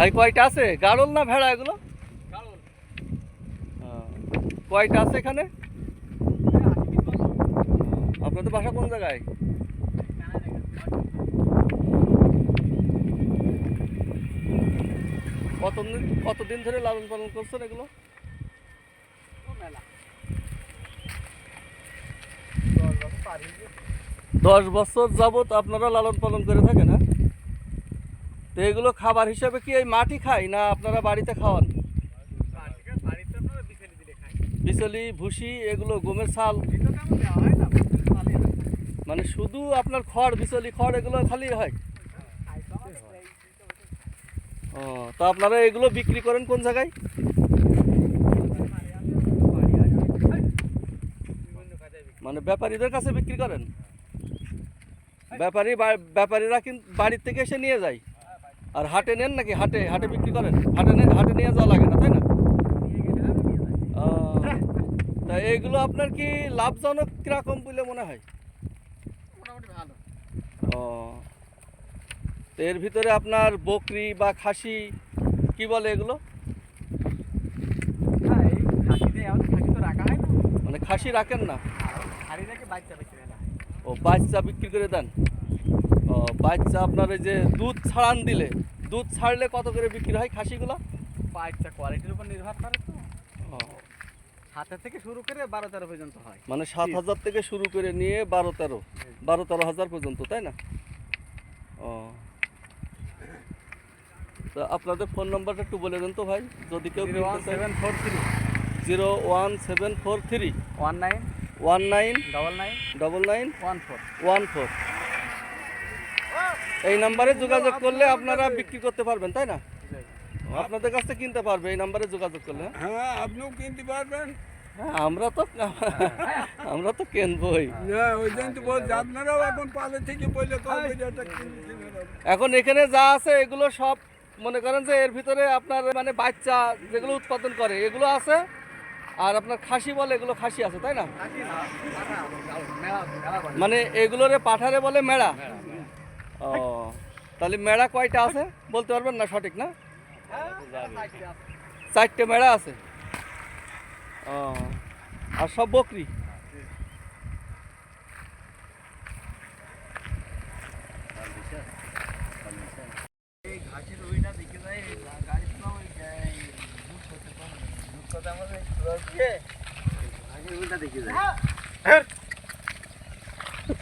ভাই কয়টা আছে? গাড়ল না ভেড়া এগুলো? কয়টা আছে এখানে? আপনাদের বাসা কোন জায়গায়? কতদিন ধরে লালন পালন করছেন এগুলো? 10 বছর যাবত আপনারা লালন পালন করে থাকেন? হ্যাঁ, তো এগুলো খাবার হিসাবে কি এই মাটি খায় না আপনারা বাড়িতে খাওয়ান? বিচলি, ভুসি, এগুলো গমের ছাল, মানে শুধু আপনার খড়, বিচলি খড় এগুলো খালি হয়? ও, তো আপনারা এগুলো বিক্রি করেন কোন জায়গায়? মানে ব্যাপারীদের কাছে বিক্রি করেন? ব্যাপারীরা কিন্তু বাড়ির থেকে এসে নিয়ে যায়। আর হাটে নেন নাকি? হাটে বিক্রি করেন? হাটে নিয়ে যাওয়া লাগে না, তাই না? তা এইগুলো আপনার কি লাভজনক কিরকম বলে মনে হয়? মোটামুটি ভালো। ও, তো এর ভিতরে আপনার বকরি বা খাসি কি বলে এগুলো? মানে খাসি রাখেন না? ও, বাচ্চা বিক্রি করে দেন? ও, বাচ্চা আপনার এই যে দুধ ছাড়লে কত করে বিক্রি হয় খাসিগুলো? বাচ্চা কোয়ালিটির উপর নির্ভর করে তো। 7 থেকে শুরু করে 12-13 পর্যন্ত হয়। মানে 7,000 থেকে শুরু করে নিয়ে 12-13 পর্যন্ত, তাই না? ও, তা আপনাদের ফোন নাম্বারটা একটু বলে দেন তো ভাই, যদি কেউ 01743 01743 19 19 99 99 14। 14। এই নাম্বারে যোগাযোগ করলে আপনারা বিক্রি করতে পারবেন, তাই না? আপনাদের কাছ থেকে কিনতে পারবে এই নাম্বারে যোগাযোগ করলে? হ্যাঁ, আপনিও কিনতে পারবেন। হ্যাঁ, আমরা তো কিনবই। ওই জন্য তো বলছি, আপনারাও এখন পালে থেকে বলে এখন এখানে যা আছে এগুলো সব মনে করেন যে এর ভিতরে আপনার মানে বাচ্চা যেগুলো উৎপাদন করে এগুলো আছে, আর আপনার খাসি বলে এগুলো খাসি আছে, তাই না? মানে এগুলোরে পাঠারে বলে মেড়া। ও, তাহলে মেড়া কয়টা আছে বলতে পারবেন না সঠিক, না? 4টে মেড়া আছে। ও, আর সব বকরি?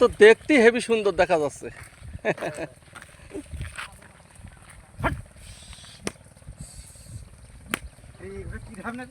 তো দেখতে হেবি সুন্দর দেখা যাচ্ছে। কি ধারণা